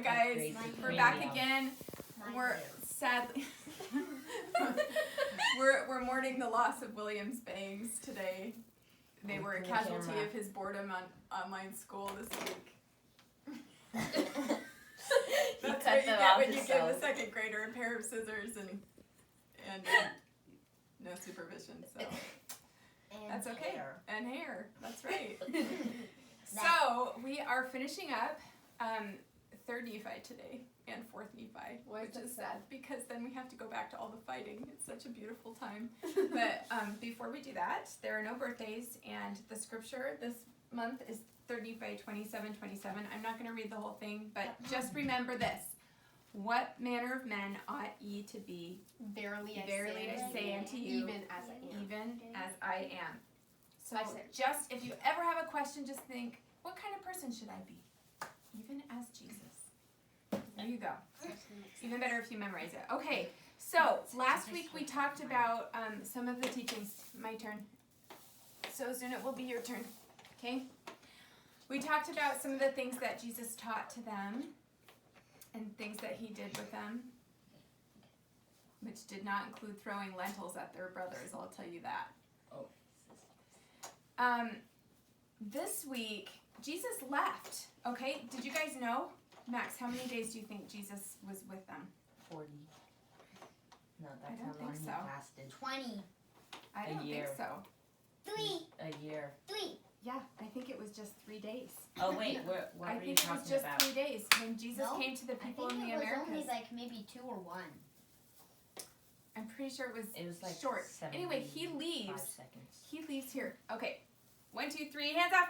guys, we're back again. We're sadly we're mourning the loss of William's bangs today. They were a casualty of his boredom on online school this week. That's what you get when you give a second grader a pair of scissors and no supervision. So that's okay. Hair. And hair. That's right. So we are finishing up 3rd Nephi today and 4th Nephi, which is sad because then we have to go back to all the fighting. It's such a beautiful time. But before we do that, there are no birthdays, and the scripture this month is 3rd Nephi 27:27. I'm not going to read the whole thing, but just remember this. What manner of men ought ye to be? Verily I say unto you, even as I am. Even as I am. So just, if you ever have a question, just think, what kind of person should I be? Even as Jesus. There you go. Even better if you memorize it. Okay, so last week we talked about some of the teachings. My turn. So soon it will be your turn. Okay? We talked about some of the things that Jesus taught to them and things that he did with them, which did not include throwing lentils at their brothers, I'll tell you that. This week, Jesus left, okay? Did you guys know? Max, how many days do you think Jesus was with them? 40. No, that's I don't how long think he so. fasted. 20. I don't think so. 3. A year. 3. Yeah, I think it was just 3 days. Oh wait, what I were you think it was talking just about? 3 days when Jesus came to the people in the Americas. Only like maybe 2 or 1. I'm pretty sure It was like short. Anyway, he 5 leaves. seconds. He leaves here. Okay. 1, 2, 3, hands up.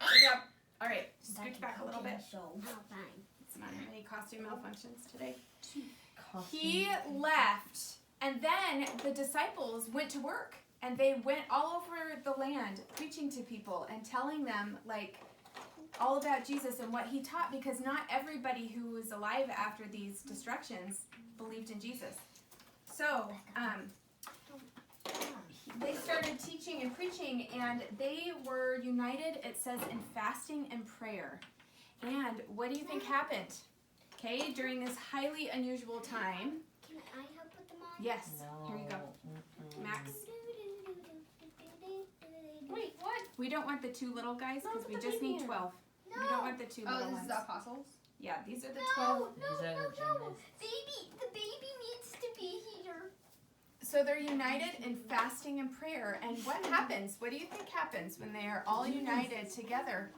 Good job. All right, scooch back a little bit. So fine. It's not any costume malfunctions today. Costume. He left, and then the disciples went to work, and they went all over the land preaching to people and telling them like all about Jesus and what he taught, because not everybody who was alive after these destructions believed in Jesus. So they started teaching and preaching, and they were united, it says, in fasting and prayer. And what do you think happened? Okay, during this highly unusual time. Can I help put them on? Yes, No. here you go. Max. Wait, what? We don't want the 2 little guys because we put just them need here. 12. No. We don't want the 2 little Oh, this ones. is the apostles? Yeah, these are the No, 12. These are the no. gymnasts. The baby needs to be here. So they're united in fasting and prayer. And what happens? What do you think happens when they are all united together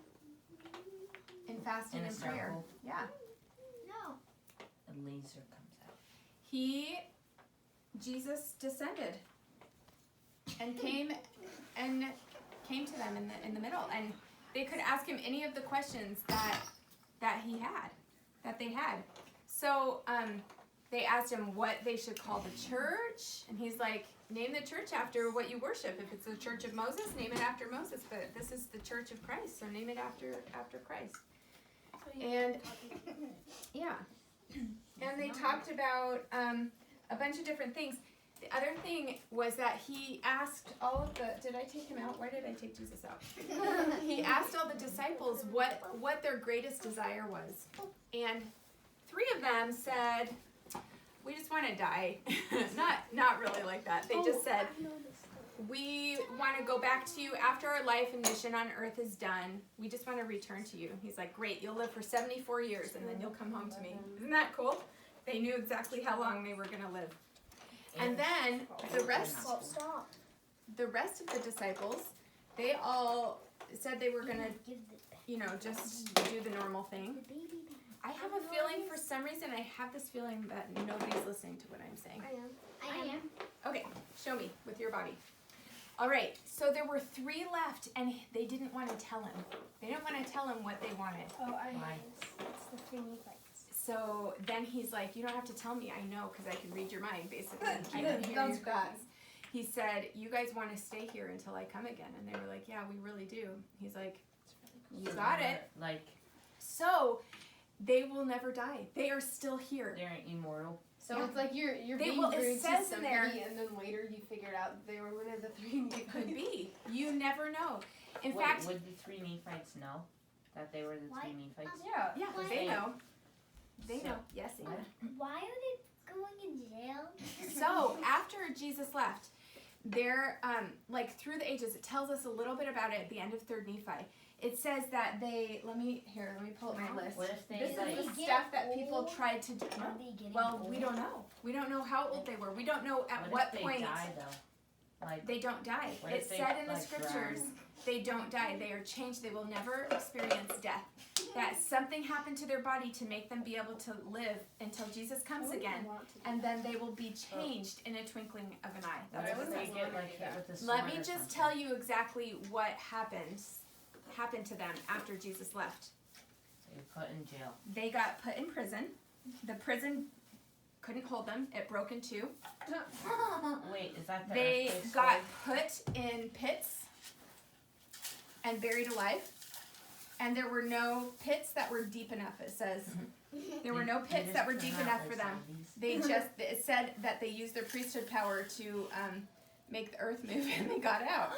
in fasting In a and prayer? circle. Yeah. No. A laser comes out. Jesus descended and came to them in the middle, and they could ask him any of the questions that they had. So they asked him what they should call the church, and he's like, name the church after what you worship. If it's the church of Moses, name it after Moses, but this is the church of Christ, so name it after Christ. And yeah, and they talked about a bunch of different things. The other thing was that he asked all of the, did I take him out? Why did I take Jesus out? He asked all the disciples what their greatest desire was. And 3 of them said, we just want to die. Not really like that. They just said, we want to go back to you after our life and mission on earth is done. We just want to return to you. He's like, great, you'll live for 74 years and then you'll come home to me. Isn't that cool? They knew exactly how long they were going to live. And then the rest of the disciples, they all said they were going to, just do the normal thing. I have a feeling, for some reason, I have this feeling that nobody's listening to what I'm saying. I am. Okay, show me with your body. All right, so there were 3 left, and they didn't want to tell him. They didn't want to tell him what they wanted. Oh, I know. It's the 3 Nephites. So then he's like, you don't have to tell me, I know, because I can read your mind, basically. I Keep can it hear thumbs your back. thoughts. He said, you guys want to stay here until I come again? And they were like, yeah, we really do. He's like, you got it. Like, So they will never die. They are still here. they're immortal. So it's like you're They being will- it rude to says in there- somebody, and then later you figured out they were one of the 3 Nephites. Could be. You never know. In Wait, fact, would the 3 Nephites know that they were the Why? 3 Nephites? Yeah. yeah, Why? they know. They So- know. Yes, Ina. Why are they going in jail? So after Jesus left, there, like through the ages, it tells us a little bit about it at the end of 3rd Nephi. It says that they, let me pull up my list. What if they This like? is the get stuff that people old? tried to do. Are they getting Well, old? we don't know. We don't know how old they were. We don't know at What what if they point die though? Like they don't die. What It if they, said in the like, scriptures, drown? they don't die. They are changed. They will never experience death. That something happened to their body to make them be able to live until Jesus comes again, and then they will be changed in a twinkling of an eye. What That's if what it they says. get like hit with a sword Let me or just something? tell you exactly what happened to them after Jesus left. So you're put in jail. They got put in prison. The prison couldn't hold them. It broke in two. Wait, is that the They earthquake got story? put in pits and buried alive. And there were no pits that were deep enough, it says. There were no They pits just that were come deep out enough like for them. zombies. They just, it said that they used their priesthood power to make the earth move, and they got out.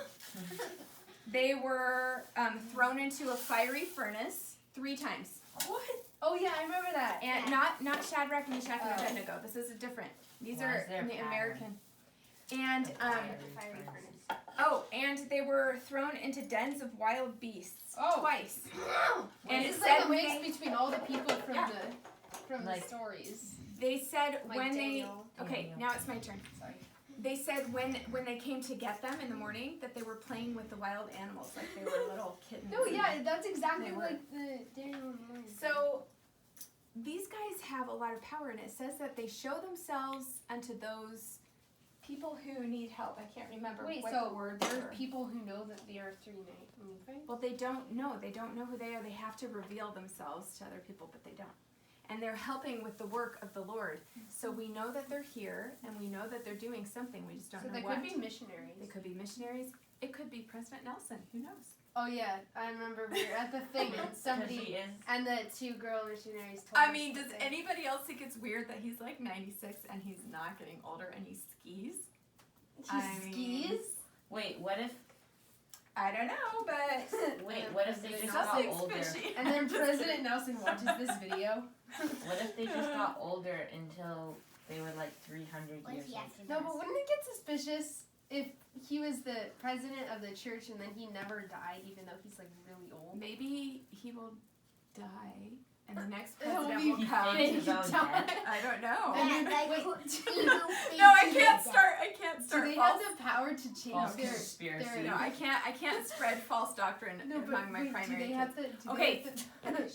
They were thrown into a fiery furnace 3 times. What? Oh yeah, I remember that. And not Shadrach, Meshach, and Abednego. This is a different. These Why are is there in the pattern? American. And Like fiery and they were thrown into dens of wild beasts Oh. twice. And This it is said like a when mix they, between all the people from Yeah. the Like- stories. they said Like when Daniel. they okay, Daniel. now it's my turn. Sorry. They said when they came to get them in the morning that they were playing with the wild animals like they were little kittens. No, yeah, that's exactly They were. like the Daniel and Mary. So these guys have a lot of power, and it says that they show themselves unto those people who need help. I can't remember Wait, what so the words there's were. people who know that they are 3 Nephi? Well, they don't know. They don't know who they are. They have to reveal themselves to other people, but they don't. And they're helping with the work of the Lord. So we know that they're here, and we know that they're doing something. We just don't So know they what. could be missionaries. They could be missionaries. It could be President Nelson. Who knows? Oh yeah, I remember we were at the thing and 'Cause somebody he is. and the 2 girl missionaries told I us mean, does that anybody else think it's weird that he's like 96 and he's not getting older and he skis? he I mean- skis? Wait, what if? I don't know, but Wait, what if they just got something's older? fishy. And then President Nelson watches this video. What if they just got older until they were like 300 What years if he old? acted No, us? but wouldn't it get suspicious if he was the president of the church and then he never died, even though he's like really old? Maybe he will die and the next It'll president be will come. faked his own die. death. I don't know. And Yeah, then- like, wait, evil No, I faces can't of start. I can't Do start they false. have the power to change False their conspiracy. their No, I can't spread false doctrine No, but among my wait, primary do they kids. have the do Okay. they have the,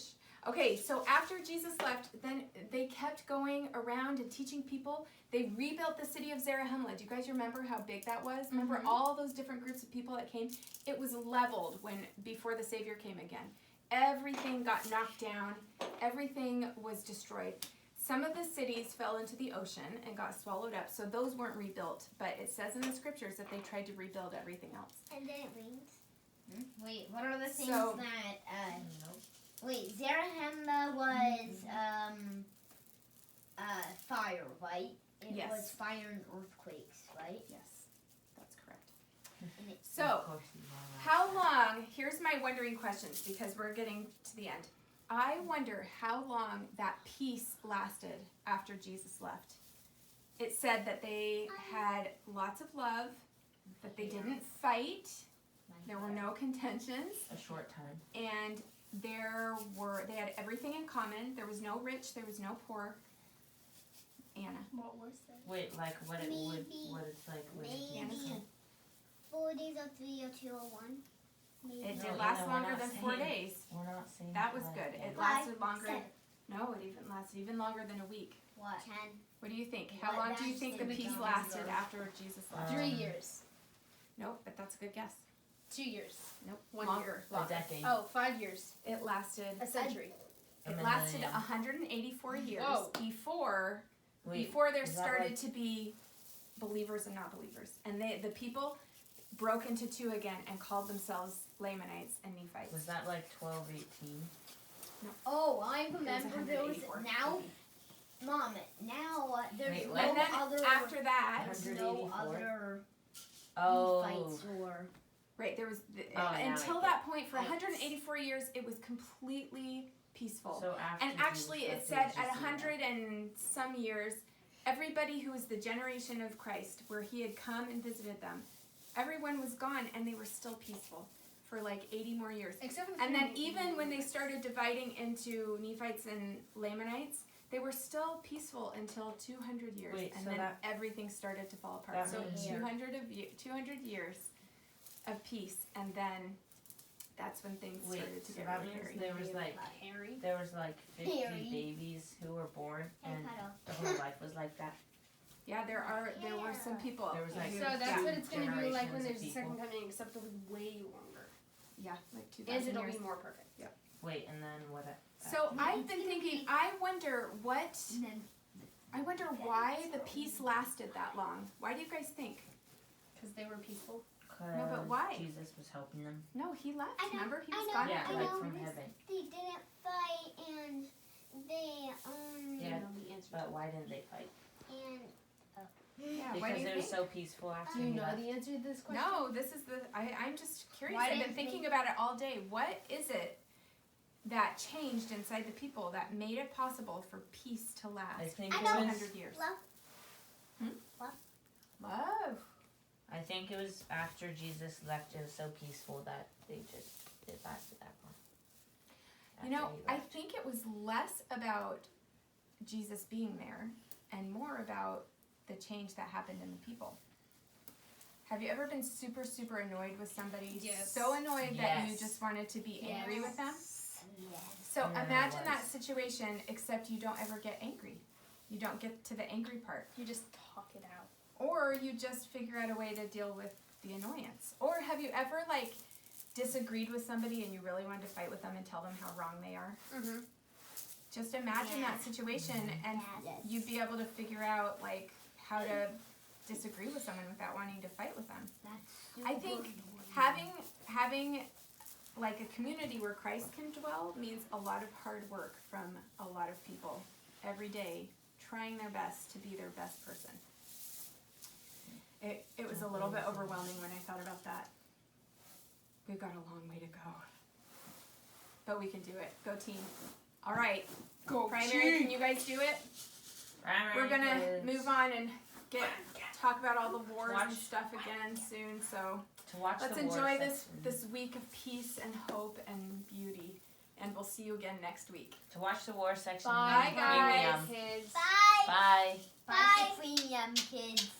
Okay, so after Jesus left, then they kept going around and teaching people. They rebuilt the city of Zarahemla. Do you guys remember how big that was? Remember all those different groups of people that came? It was leveled before the Savior came again. Everything got knocked down. Everything was destroyed. Some of the cities fell into the ocean and got swallowed up, so those weren't rebuilt. But it says in the scriptures that they tried to rebuild everything else. And then it rains. Wait, what are the things So- that Nope. wait, Zarahemla was fire, right? It Yes. was fire and earthquakes, right? Yes, that's correct. And it- So, Of course he's wrong. how long, here's my wondering questions because we're getting to the end. I wonder how long that peace lasted after Jesus left. It said that they had lots of love, that they didn't fight, there were no contentions, A short time. and they had everything in common. There was no rich, there was no poor. Anna. What was that? Wait, like what it would, Maybe- what it's like when it Maybe. came. 4 days or 3 or 2 or 1. Maybe. It No, did Anna, last we're longer not than 4 saying- days. We're not saying That was like good. that. It 5, lasted longer. 7, No, it even lasted even longer than a week. what? 10. What do you think? How What long do you think the lasted peace longer? lasted after Jesus left? 3 years. Nope, but that's a good guess. 2 years. Nope, 1 longer. year. A Longer. decade. Oh, 5 years. It lasted. A century. A It lasted millennium. 184 years Whoa. before Wait, there is that started like- to be believers and not believers, and the people broke into two again and called themselves Lamanites and Nephites. Was that like 1218? Oh, I It was remember there was 184. now, Mom. Now there's Wait, no what? And then other. after that, There's no 184? other Oh. fights or. right, there was now I until get that point for Fights. 184 years, it was completely peaceful. So after And actually, Jesus it left, said they just at did that. 100 and some years, everybody who was the generation of Christ, where he had come and visited them, everyone was gone, and they were still peaceful for like 80 more years. Except for the And then three even when they started dividing into Nephites and Lamanites, they were still peaceful until 200 years, Wait, and so then that- everything started to fall apart. that So means- 200 years of peace, and then that's when things Wait, started to so get that really means hairy. there was like Harry. 50 Harry. babies who were born, Hey, and cuddle. the whole life was like that. Yeah, there were some people. There was like So that's yeah, what it's going to be like when generations of there's a people. second coming, except it'll be way longer. yeah, like And 2,000 it'll years. be more perfect. Wait, and then what? So I've It's been gonna thinking. be- I wonder what. And then I wonder why the peace lasted that long. Why do you guys think? Because they were peaceful. No, but why? Jesus was helping them. No, he left. I know, Remember, he I was know, gone. Yeah, for I like know. from heaven. they didn't fight, and they Yeah. You know the answer. But why didn't they fight? and Yeah, why Because do you it was think? so peaceful after Do you he know left. the answer to this question? No, this is the. I'm just curious. Why I've been didn't thinking they- about it all day. What is it that changed inside the people that made it possible for peace to I last think I it know. was. 200 years? love. Love. I think it was after Jesus left. It was so peaceful that it lasted that long. You know, After he I left. think it was less about Jesus being there and more about the change that happened in the people. Have you ever been super, super annoyed with somebody? Yes. So annoyed that you Yes. just wanted to be angry with them? Yes. So Yeah, imagine it that was. situation, except you don't ever get angry. You don't get to the angry part. You just talk it out. Or you just figure out a way to deal with the annoyance. Or have you ever, like, disagreed with somebody and you really wanted to fight with them and tell them how wrong they are? Mm-hmm. Just imagine that situation and Yes. you'd be able to figure out, like, how to disagree with someone without wanting to fight with them. That's I super think annoying. having like a community where Christ can dwell means a lot of hard work from a lot of people every day trying their best to be their best person. It was a little bit overwhelming when I thought about that. We've got a long way to go. But we can do it. Go team. All right. Go Primary, can you guys do it? We're gonna Kids. move on and talk about all the wars and Watch. stuff again soon. So To watch let's the war enjoy this section. week of peace and hope and beauty, and we'll see you again next week. To watch the war section. Bye, read guys. Premium. kids. Bye. Bye. Bye. Premium kids.